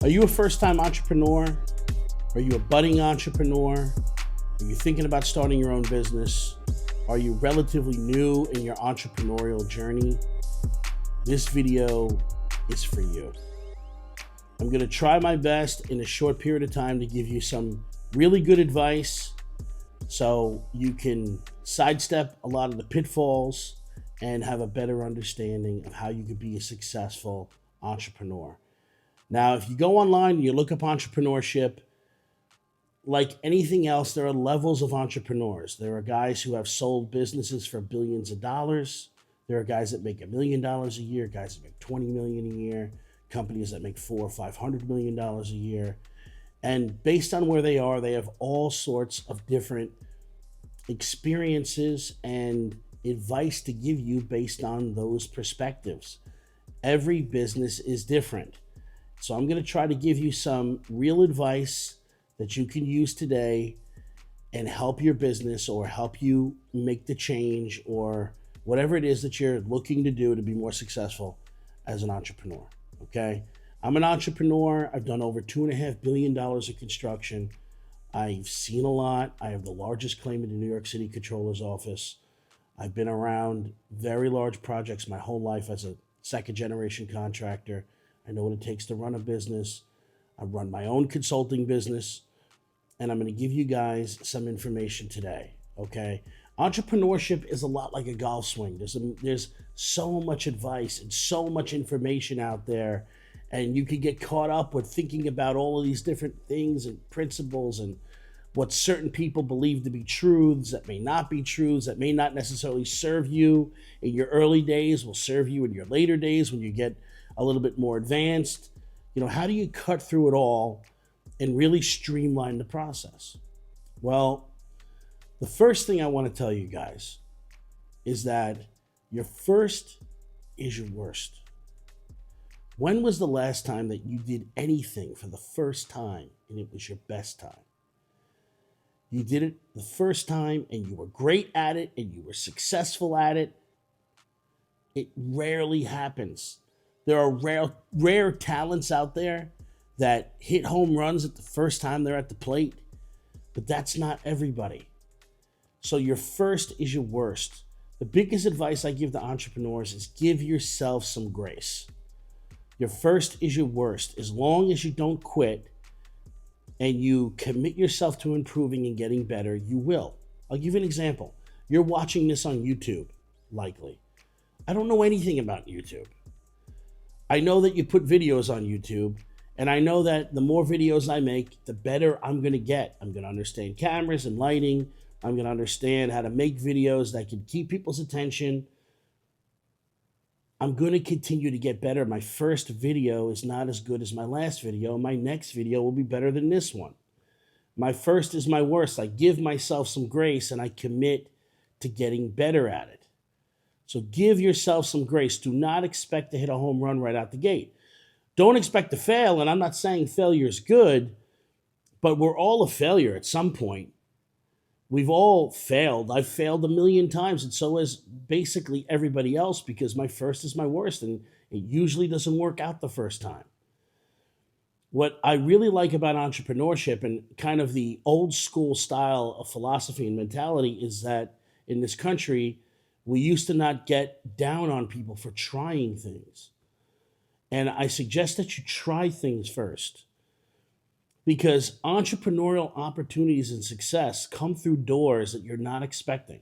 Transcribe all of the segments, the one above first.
Are you a first-time entrepreneur? Are you a budding entrepreneur? Are you thinking about starting your own business? Are you relatively new in your entrepreneurial journey? This video is for you. I'm going to try my best in a short period of time to give you some really good advice so you can sidestep a lot of the pitfalls and have a better understanding of how you could be a successful entrepreneur. Now, if you go online and you look up entrepreneurship, like anything else, there are levels of entrepreneurs. There are guys who have sold businesses for billions of dollars. There are guys that make $1 million a year, guys that make 20 million a year, companies that make $400 or $500 million a year. And based on where they are, they have all sorts of different experiences and advice to give you based on those perspectives. Every business is different. So I'm going to try to give you some real advice that you can use today and help your business or help you make the change or whatever it is that you're looking to do to be more successful as an entrepreneur. Okay. I'm an entrepreneur. I've done over $2.5 billion of construction. I've seen a lot. I have the largest claim in the New York City Controller's Office. I've been around very large projects my whole life as a second generation contractor. I know what it takes to run a business. I run my own consulting business, and I'm going to give you guys some information today, okay? Entrepreneurship is a lot like a golf swing. There's so much advice and so much information out there, and you can get caught up with thinking about all of these different things and principles and what certain people believe to be truths that may not be truths, that may not necessarily serve you in your early days, will serve you in your later days when you get a little bit more advanced. You know, how do you cut through it all and really streamline the process? Well, the first thing I want to tell you guys is that your first is your worst. When was the last time that you did anything for the first time and it was your best time? You did it the first time and you were great at it and you were successful at it. It rarely happens. There are rare talents out there that hit home runs at the first time they're at the plate, but that's not everybody. So your first is your worst. The biggest advice I give to entrepreneurs is give yourself some grace. Your first is your worst. As long as you don't quit and you commit yourself to improving and getting better, you will. I'll give you an example. You're watching this on YouTube, likely. I don't know anything about YouTube. I know that you put videos on YouTube, and I know that the more videos I make, the better I'm going to get. I'm going to understand cameras and lighting. I'm going to understand how to make videos that can keep people's attention. I'm going to continue to get better. My first video is not as good as my last video. My next video will be better than this one. My first is my worst. I give myself some grace, and I commit to getting better at it. So give yourself some grace. Do not expect to hit a home run right out the gate. Don't expect to fail, and I'm not saying failure is good, but we're all a failure at some point. We've all failed. I've failed a million times, and so has basically everybody else because my first is my worst, and it usually doesn't work out the first time. What I really like about entrepreneurship and kind of the old school style of philosophy and mentality is that in this country, we used to not get down on people for trying things. And I suggest that you try things first because entrepreneurial opportunities and success come through doors that you're not expecting.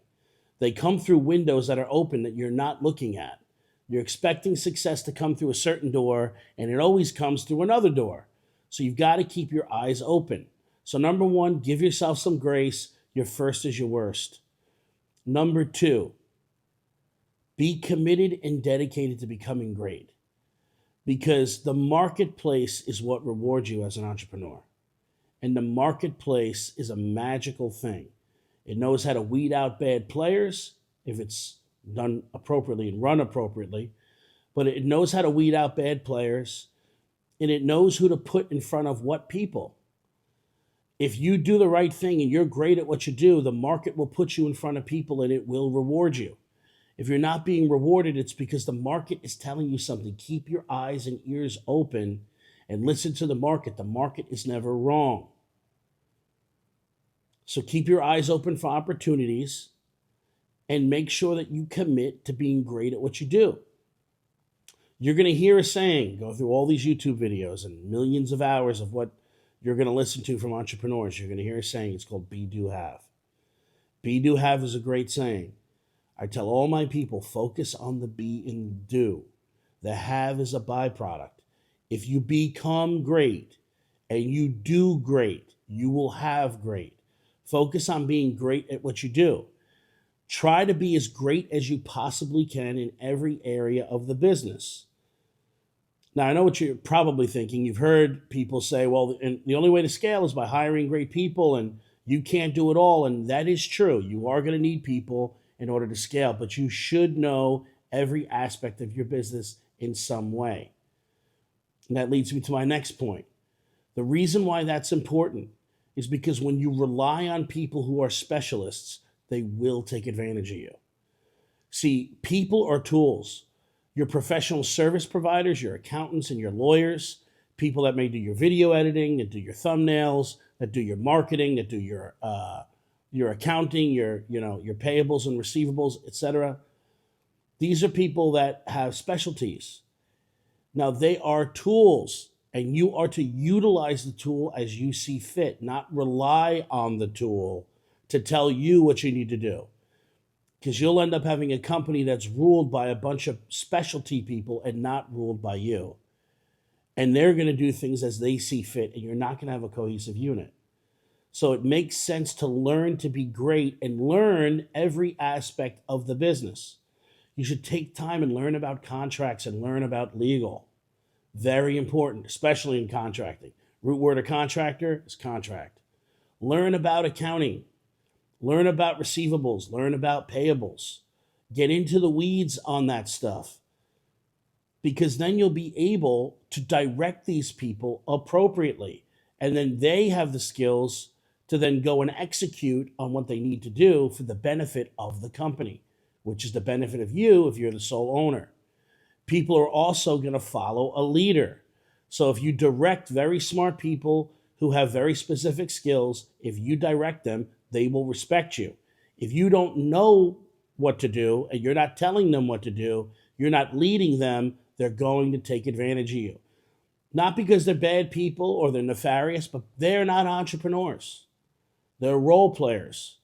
They come through windows that are open that you're not looking at. You're expecting success to come through a certain door, and it always comes through another door. So you've got to keep your eyes open. So number one, give yourself some grace. Your first is your worst. Number two, be committed and dedicated to becoming great because the marketplace is what rewards you as an entrepreneur. And the marketplace is a magical thing. It knows how to weed out bad players if it's done appropriately and run appropriately, but it knows how to weed out bad players and it knows who to put in front of what people. If you do the right thing and you're great at what you do, the market will put you in front of people and it will reward you. If you're not being rewarded, it's because the market is telling you something. Keep your eyes and ears open and listen to the market. The market is never wrong. So keep your eyes open for opportunities and make sure that you commit to being great at what you do. You're going to hear a saying, go through all these YouTube videos and millions of hours of what you're going to listen to from entrepreneurs. You're going to hear a saying. It's called be, do, have. Be, do, have is a great saying. I tell all my people, focus on the be and do. The have is a byproduct. If you become great and you do great, you will have great. Focus on being great at what you do. Try to be as great as you possibly can in every area of the business. Now, I know what you're probably thinking. You've heard people say, well, and the only way to scale is by hiring great people, and you can't do it all. And that is true. You are going to need people in order to scale, but you should know every aspect of your business in some way. And that leads me to my next point. The reason why that's important is because when you rely on people who are specialists, they will take advantage of you. See, people are tools. Your professional service providers, your accountants and your lawyers, people that may do your video editing, that do your thumbnails, that do your marketing, that do your accounting, your payables and receivables, etc. These are people that have specialties. Now, they are tools, and you are to utilize the tool as you see fit, not rely on the tool to tell you what you need to do. Because you'll end up having a company that's ruled by a bunch of specialty people and not ruled by you. And they're going to do things as they see fit, and you're not going to have a cohesive unit. So it makes sense to learn to be great and learn every aspect of the business. You should take time and learn about contracts and learn about legal. Very important, especially in contracting. Root word of contractor is contract. Learn about accounting. Learn about receivables. Learn about payables. Get into the weeds on that stuff, because then you'll be able to direct these people appropriately. And then they have the skills to then go and execute on what they need to do for the benefit of the company, which is the benefit of you if you're the sole owner. People are also going to follow a leader. So if you direct very smart people who have very specific skills, if you direct them, they will respect you. If you don't know what to do and you're not telling them what to do, you're not leading them, they're going to take advantage of you. Not because they're bad people or they're nefarious, but they're not entrepreneurs. They're role players.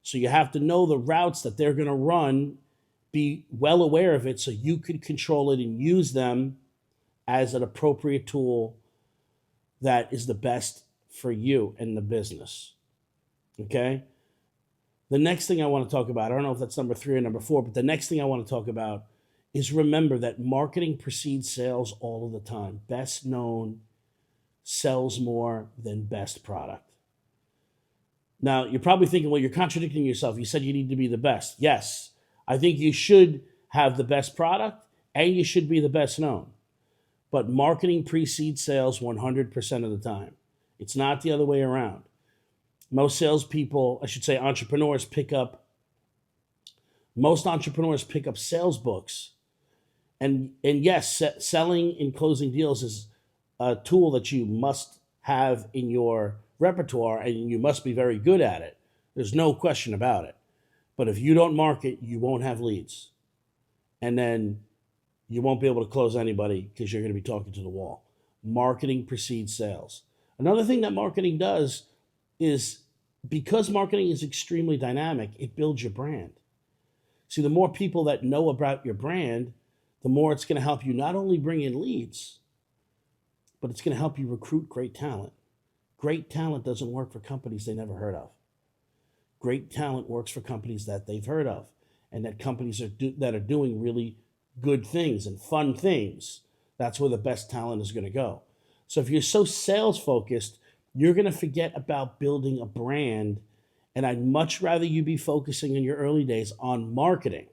So you have to know the routes that they're going to run, be well aware of it so you can control it and use them as an appropriate tool that is the best for you and the business. Okay? The next thing I want to talk about, I don't know if that's number 3 or number 4, but the next thing I want to talk about is remember that marketing precedes sales all of the time. Best known sells more than best product. Now, you're probably thinking, well, you're contradicting yourself. You said you need to be the best. Yes, I think you should have the best product and you should be the best known. But marketing precedes sales 100% of the time. It's not the other way around. Most salespeople, I should say entrepreneurs, pick up sales books. And yes, selling and closing deals is a tool that you must have in your repertoire, and you must be very good at it. There's no question about it. But if you don't market, you won't have leads. And then you won't be able to close anybody because you're going to be talking to the wall. Marketing precedes sales. Another thing that marketing does is, because marketing is extremely dynamic, it builds your brand. See, the more people that know about your brand, the more it's going to help you not only bring in leads, but it's going to help you recruit great talent. Great talent doesn't work for companies they never heard of. Great talent works for companies that they've heard of, and that companies that are doing really good things and fun things. That's where the best talent is going to go. So if you're so sales focused, you're going to forget about building a brand. And I'd much rather you be focusing in your early days on marketing.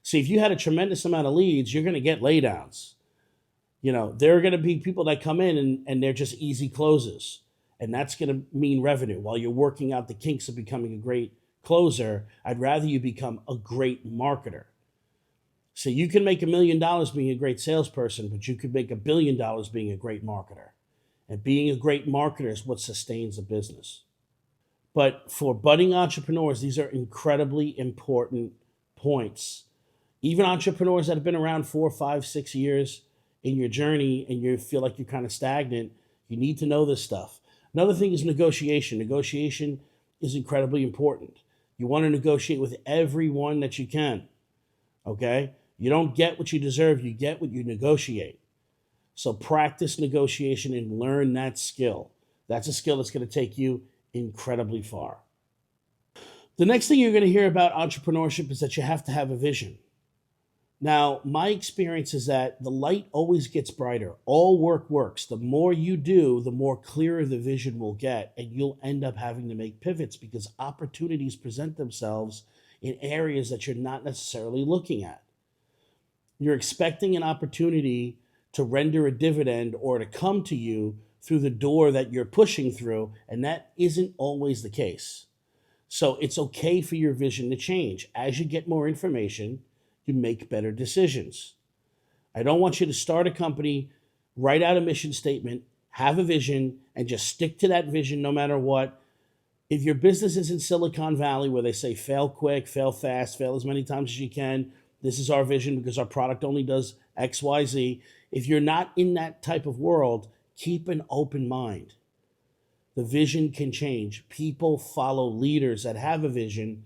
See, if you had a tremendous amount of leads, you're going to get laydowns. There are going to be people that come in and they're just easy closes. And that's going to mean revenue. While you're working out the kinks of becoming a great closer, I'd rather you become a great marketer. So you can make $1 million being a great salesperson, but you could make $1 billion being a great marketer. And being a great marketer is what sustains a business. But for budding entrepreneurs, these are incredibly important points. Even entrepreneurs that have been around 4, 5, 6 years in your journey and you feel like you're kind of stagnant, you need to know this stuff. Another thing is negotiation. Negotiation is incredibly important. You want to negotiate with everyone that you can. Okay? You don't get what you deserve, you get what you negotiate. So practice negotiation and learn that skill. That's a skill that's going to take you incredibly far. The next thing you're going to hear about entrepreneurship is that you have to have a vision. Now, my experience is that the light always gets brighter. All work works. The more you do, the more clearer the vision will get, and you'll end up having to make pivots because opportunities present themselves in areas that you're not necessarily looking at. You're expecting an opportunity to render a dividend or to come to you through the door that you're pushing through, and that isn't always the case. So it's okay for your vision to change. As you get more information, you make better decisions. I don't want you to start a company, write out a mission statement, have a vision, and just stick to that vision no matter what. If your business is in Silicon Valley where they say fail quick, fail fast, fail as many times as you can, this is our vision because our product only does X, Y, Z. If you're not in that type of world, keep an open mind. The vision can change. People follow leaders that have a vision,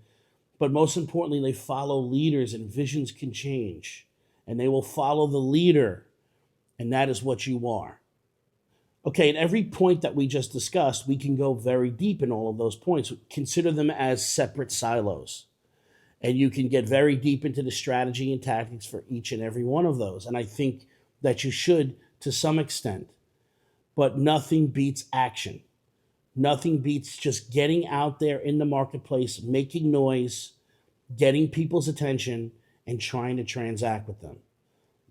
but most importantly, they follow leaders, and visions can change. And they will follow the leader, and that is what you are. Okay, at every point that we just discussed, we can go very deep in all of those points. Consider them as separate silos. And you can get very deep into the strategy and tactics for each and every one of those. And I think that you should to some extent. But nothing beats action. Nothing beats just getting out there in the marketplace, making noise, getting people's attention, and trying to transact with them.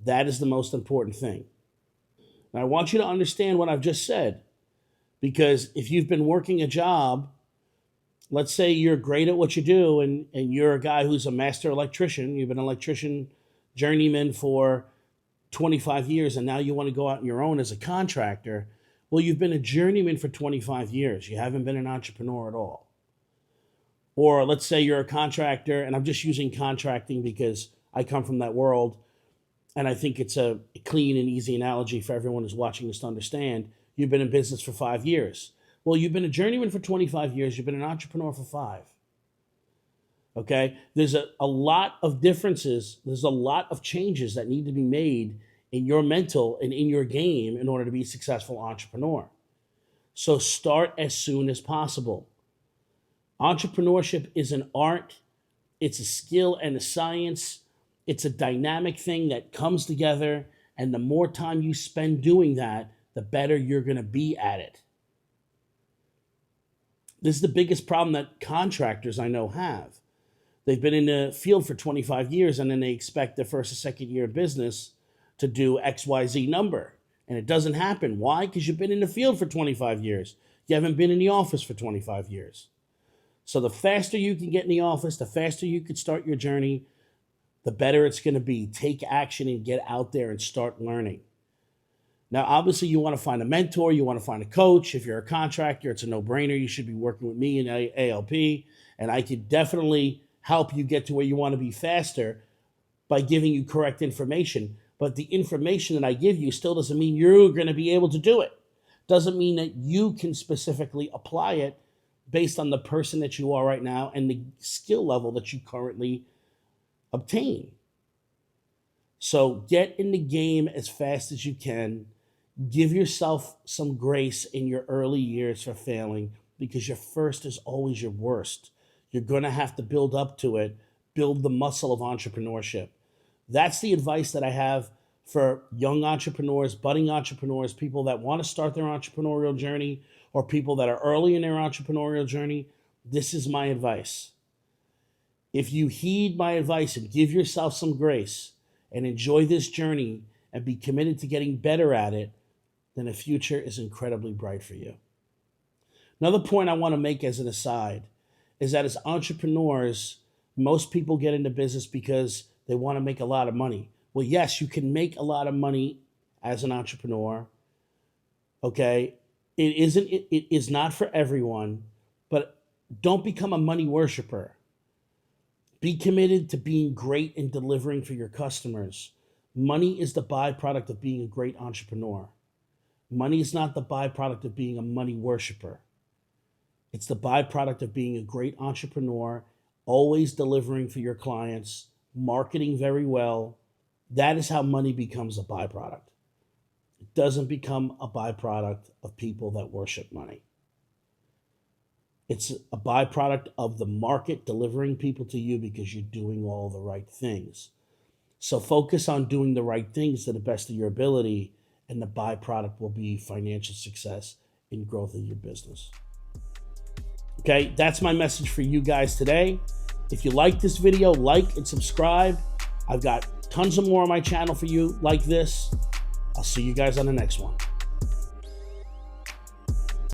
That is the most important thing. Now, I want you to understand what I've just said, because if you've been working a job, let's say you're great at what you do and you're a guy who's a master electrician, you've been an electrician journeyman for 25 years, and now you want to go out on your own as a contractor. Well, you've been a journeyman for 25 years. You haven't been an entrepreneur at all. Or let's say you're a contractor, and I'm just using contracting because I come from that world, and I think it's a clean and easy analogy for everyone who's watching this to understand. You've been in business for 5 years. Well, you've been a journeyman for 25 years. You've been an entrepreneur for 5. Okay? There's a lot of differences. There's a lot of changes that need to be made in your mental and in your game in order to be a successful entrepreneur. So start as soon as possible. Entrepreneurship is an art. It's a skill and a science. It's a dynamic thing that comes together. And the more time you spend doing that, the better you're going to be at it. This is the biggest problem that contractors I know have. They've been in the field for 25 years, and then they expect their first or second year of business to do XYZ number. And it doesn't happen. Why? Because you've been in the field for 25 years. You haven't been in the office for 25 years. So the faster you can get in the office, the faster you can start your journey, the better it's going to be. Take action and get out there and start learning. Now, obviously, you want to find a mentor. You want to find a coach. If you're a contractor, it's a no-brainer. You should be working with me in ALP, and I could definitely help you get to where you want to be faster by giving you correct information. But the information that I give you still doesn't mean you're going to be able to do it. Doesn't mean that you can specifically apply it based on the person that you are right now and the skill level that you currently obtain. So get in the game as fast as you can. Give yourself some grace in your early years for failing, because your first is always your worst. You're going to have to build up to it, build the muscle of entrepreneurship. That's the advice that I have for young entrepreneurs, budding entrepreneurs, people that want to start their entrepreneurial journey, or people that are early in their entrepreneurial journey. This is my advice. If you heed my advice and give yourself some grace and enjoy this journey and be committed to getting better at it, then the future is incredibly bright for you. Another point I want to make as an aside is that as entrepreneurs, most people get into business because they want to make a lot of money. Well, yes, you can make a lot of money as an entrepreneur. Okay. It is not for everyone, but don't become a money worshiper. Be committed to being great and delivering for your customers. Money is the byproduct of being a great entrepreneur. Money is not the byproduct of being a money worshiper. It's the byproduct of being a great entrepreneur, always delivering for your clients, marketing very well. That is how money becomes a byproduct. It doesn't become a byproduct of people that worship money. It's a byproduct of the market delivering people to you because you're doing all the right things. So focus on doing the right things to the best of your ability, and the byproduct will be financial success and growth of your business. Okay, that's my message for you guys today. If you like this video, like and subscribe. I've got tons of more on my channel for you like this. I'll see you guys on the next one.